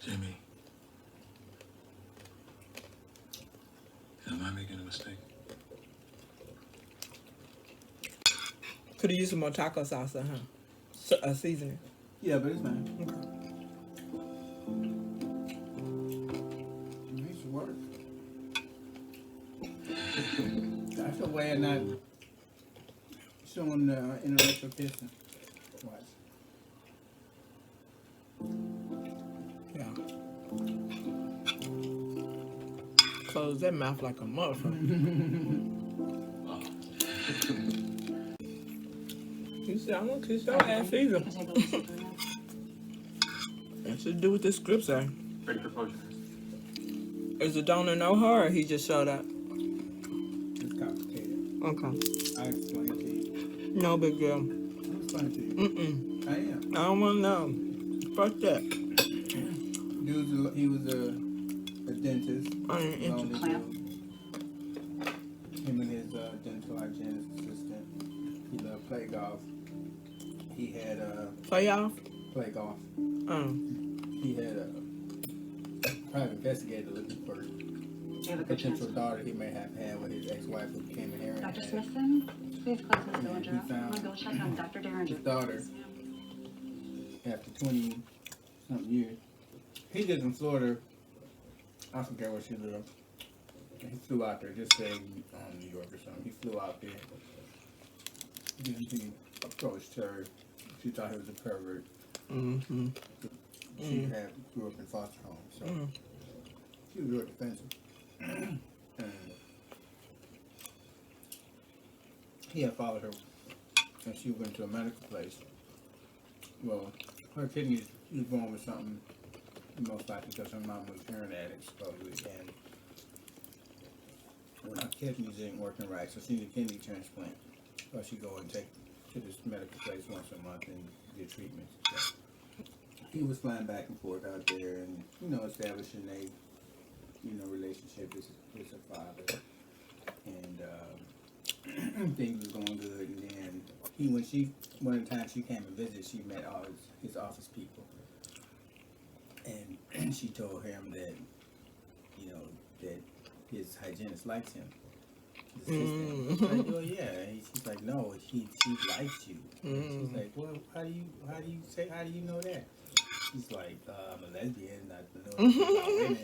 Jimmy, am I making a mistake? Could have used some more taco sauce, seasoning. Yeah, but it's fine. Okay. It makes it work. That's a way of not showing the interracial kissing. Watch. Yeah. Close that mouth like a motherfucker. You said, I want to kiss your ass either. That should do what the script say. Ready for closure. Is the donor know her or he just showed up? It's complicated. Okay. I explain to you. No big deal. I'll explain to you. Mm-mm. I am. I don't want to know. Fuck that. He was a dentist. I ain't interested. Him and his dental hygienist assistant. He loved play golf. He had Playoff? play golf. He had a private investigator looking for a potential daughter he may have had with his ex-wife who became a heroin Dr. addict. Smithson, please close Ms. Dillinger. He I'm found going to go check on Dr. Derringer. his daughter after 20-something years. He lived in Florida. I forget where she lived. He flew out there, just say New York or something. He flew out there. Then he approached her. She thought he was a pervert. Mm-hmm. She grew up in foster home, so she was real defensive. And he had followed her, and she went to a medical place. Well, her kidneys, she was born with something, most likely because her mom was a heroin addict, supposedly, and when her kidneys ain't working right, so she needed a kidney transplant. So she go and take to this medical place once a month and get treatment. So he was flying back and forth out there, and establishing a relationship with her father, and things was going good. And then one time she came and visited, she met all his office people, and she told him that that his hygienist likes him. His assistant. He's like, well, yeah. She's like, no, she likes you. She's like, well, how do you know that? He's like, I'm a lesbian, not the women,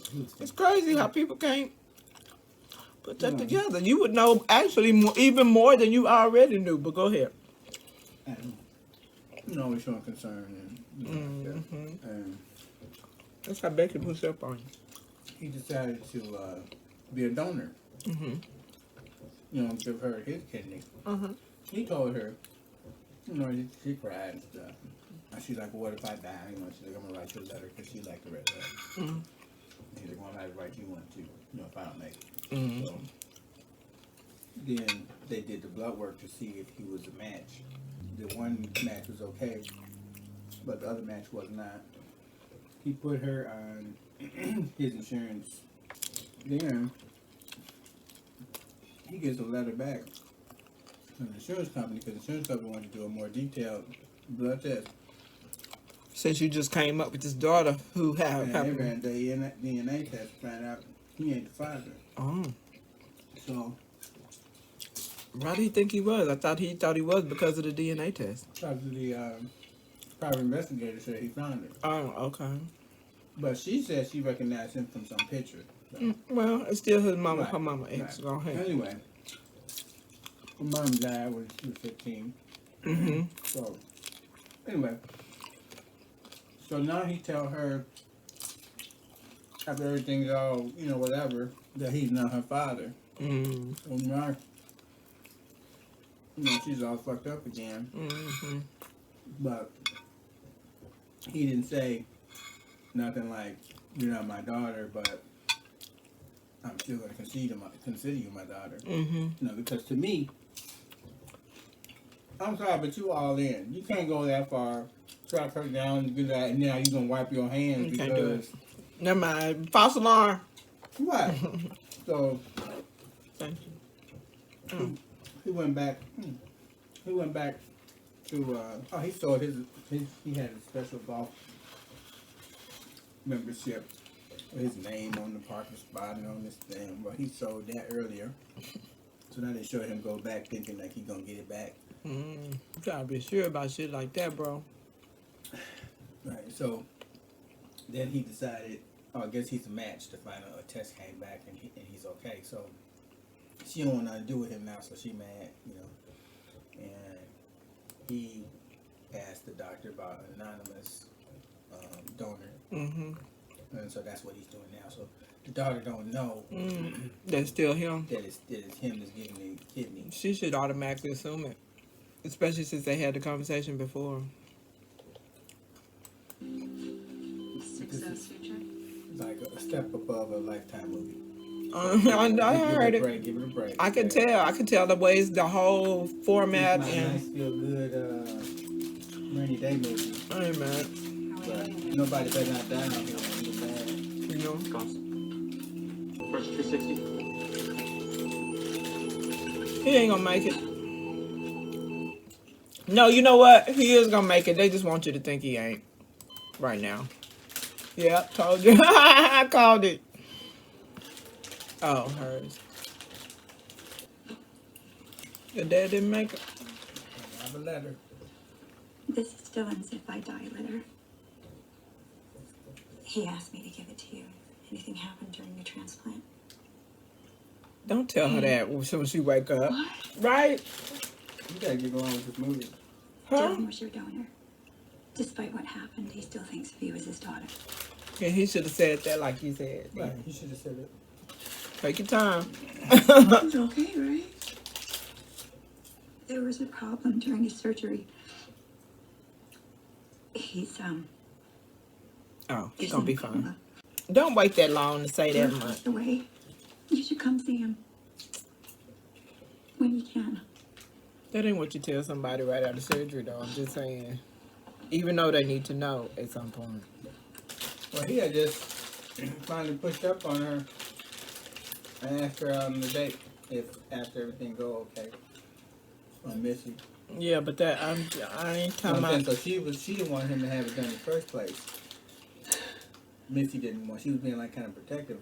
So, it's crazy how people can't put that together. You would know actually even more than you already knew, but go ahead. And, always showing concern. And That's how Becky puts up on you. he decided to be a donor. Give her his kidney. He told her, she cried and stuff. And she's like, well, what if I die? She's like, I'm going to write you a letter because she liked to write letters. He's like, well, I'm going to write you one too, if I don't make it. So then they did the blood work to see if he was a match. The one match was okay, but the other match was not. He put her on his insurance. Then he gets a letter back from the insurance company because the insurance company wanted to do a more detailed blood test. Since you just came up with this daughter who And they ran the DNA test to find out he ain't the father. Oh. So Why do you think he was? I thought he was because of the DNA test. because the private investigator said he found it. Oh, okay. But she said she recognized him from some picture. So. Well, it's still his mama, Right. her mama ex. Right. Go ahead. Anyway, her mom died when she was 15. So, anyway. So now he tell her, after everything's all, whatever, that he's not her father. So now, she's all fucked up again. But he didn't say nothing like, you're not my daughter, but I'm still going to consider you my daughter. Because to me, I'm sorry, but you all in. You can't go that far, track her down, and do that, and now you're going to wipe your hands You can't do because... it. Never mind. False alarm. Right. So, Thank you. he went back to he sold his he had a special golf membership with his name on the parking spot and on this thing. Well, he sold that earlier. So now they showed him go back thinking like he's gonna get it back. You gotta be sure about shit like that, bro. Right. So then he decided, I guess he's a match to find out a test came back and he's okay. So she don't want nothing to do with him now, so she mad, you know. And he asked the doctor about an anonymous donor. And so that's what he's doing now. So the daughter don't know That's still him. that it's him that's giving the kidney. She should automatically assume it, especially since they had the conversation before. Success feature. Like a step above a Lifetime movie. I heard it. Give it a break. I could tell the ways, the whole format, It's my and nice, feel good rainy day movie. I ain't mad. But nobody better not die out here when you're mad. You know. Cost. First 360. He ain't gonna make it. No, you know what? He is gonna make it. They just want you to think he ain't. Right now. Yeah, told you. I called it. Oh, hers. Your dad didn't make it. I have a letter. This is Dylan's if I die letter. He asked me to give it to you. Anything happened during the transplant? Don't tell her that as soon as she wake up. What? Right? You gotta get going with this movie. Huh? Dylan was your donor. Despite what happened, he still thinks of you as his daughter. Yeah, he should have said that like you said. Right. You should have said it. Take your time. It's okay, right? There was a problem during his surgery. He's Oh, he's gonna be fine. Don't wait that long to say that much. passed away. You should come see him when you can. That ain't what you tell somebody right after surgery, though. I'm just saying. Even though they need to know at some point. Well, he had just finally pushed up on her and asked her out on the date if after everything go okay. On Missy. Yeah, but that I ain't talking about. So she didn't want him to have it done in the first place. Missy didn't want. She was being like kind of protective.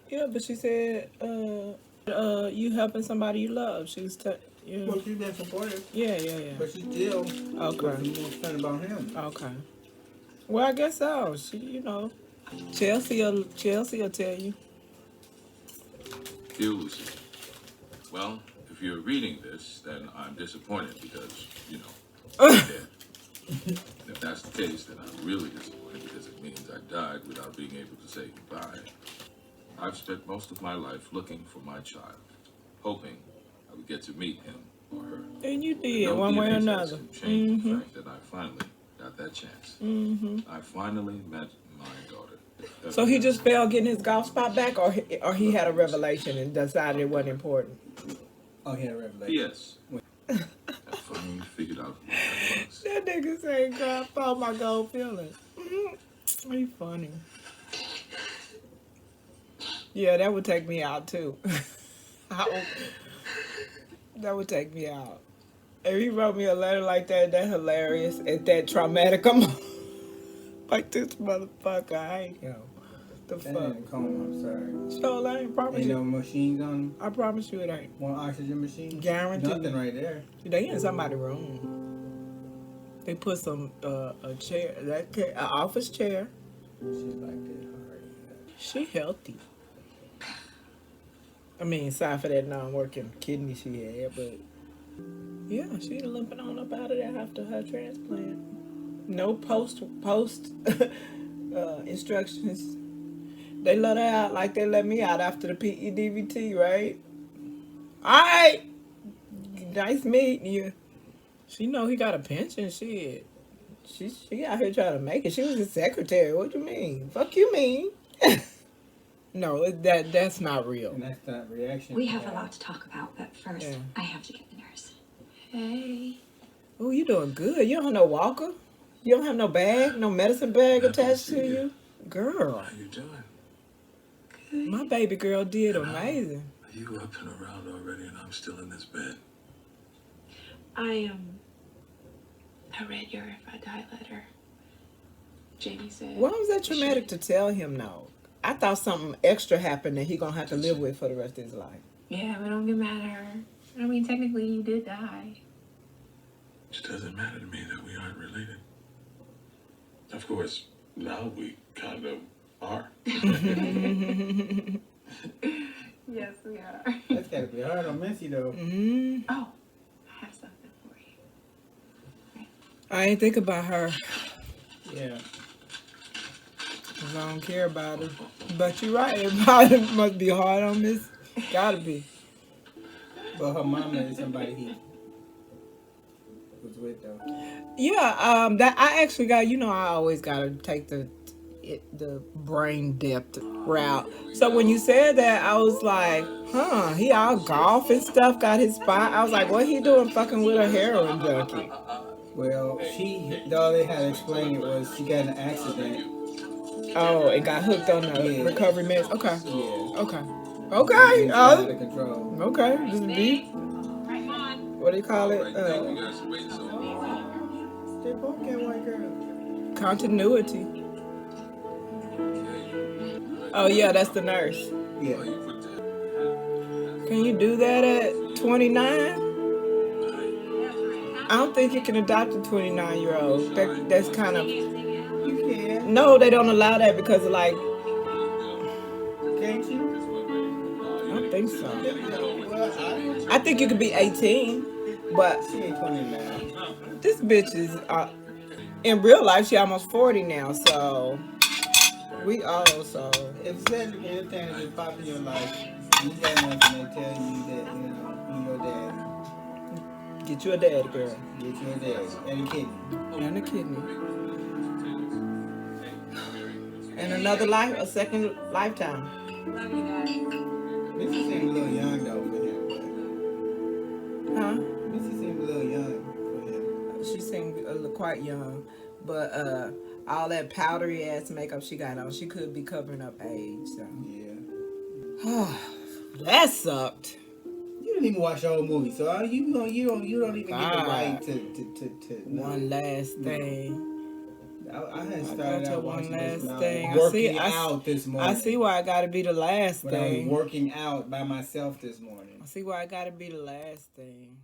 Yeah, but she said, you helping somebody you love. She was, yeah. Well, she's been supportive, Yeah. but she still Okay. was more concerned about him. Okay. Well, I guess so. She, you know, Chelsea will tell you. Dear Lucy, well, if you're reading this, then I'm disappointed because, you know, I'm dead. And if that's the case, then I'm really disappointed because it means I died without being able to say goodbye. I've spent most of my life looking for my child, hoping I would get to meet him or her. And you did, No one way or DNA another. test can change the fact that I finally got that chance. I finally met my daughter. So he just failed getting his golf spot back, or he had a revelation and decided it wasn't important. Oh, he had a revelation. Yes. I finally figured out what that was. That nigga saying, God, found my gold feeling. He funny. Yeah, that would take me out too. That would take me out. If he wrote me a letter like that, that's hilarious. At that traumatic moment. Like this motherfucker, I ain't him. The That fuck? ain't a coma, I'm sorry. So I ain't promise Ain't no you. machines on him? I promise you it ain't. One oxygen machine? Guaranteed. Nothing right there. They in somebody's room. They put some a chair, an office chair. She's like that hard. She healthy. I mean, aside for that non-working kidney she had, but yeah, she limping on up out of there after her transplant. No post instructions. They let her out like they let me out after the PEDVT, right? All right, nice meeting you. She know he got a pension. Shit, she out here trying to make it. She was a secretary. What you mean? Fuck you mean? No, that's not real. And that's that reaction. We have a lot to talk about, but first, Yeah. I have to get the nurse. Hey. Oh, you doing good. You don't have no walker? You don't have no bag, no medicine bag attached to you? Girl, How you doing? my baby girl did amazing. Are you up and around already and I'm still in this bed? I I read your If I Die letter. Jamie said. Why was that traumatic to tell him no? I thought something extra happened that he gonna have to live with for the rest of his life. Yeah, but don't get mad at her. I mean, technically, you did die. It doesn't matter to me that we aren't related. Of course, now we kind of are. Yes, we are. That's gotta be hard on Missy though. Mm. Oh, I have something for you. I ain't think about her. Yeah. 'Cause I don't care about her. But you're right. It must be hard on Miss. Gotta be. But her mama is somebody he was with though. Yeah. That I actually got. You know, I always gotta take the brain depth route. So when you said that, I was like, huh? He all golf and stuff. Got his spot. I was like, what he doing? Fucking with a heroin junkie. Well, all they had to explain it was she got in an accident. Oh, and got hooked on the recovery meds. Okay. Yeah. Okay. Okay. It's out of control. Okay. Just be. What do you call it? You guys are waiting so long. They both got white girls. Continuity. Oh yeah, that's the nurse. Yeah. Can you do that at 29? I don't think you can adopt a 29-year-old. That's kind of. You can. No, they don't allow that because of like. Can't you? I don't think so. Well, I think you could be 18, but she ain't 29. this bitch is in real life. She almost 40 now, so we all so. If there's anything that's pop in your life, you got nothing to tell you that, you know, you your dad. Get you a dad, girl, Get your dad. And a kidney. and a kidney, and another life, a second lifetime. Love you guys. Missy seemed a little young though for him. Huh? But Missy seemed a little young for him. She seemed quite young, but all that powdery ass makeup she got on, she could be covering up age. So Yeah. that sucked. You didn't even watch the whole movie, so you don't even get the God. right to One last thing. I had I started got out to one watching this last when thing. I was working I out this morning. I see why I gotta be the last when I was thing. working out by myself this morning. I see why I gotta be the last thing.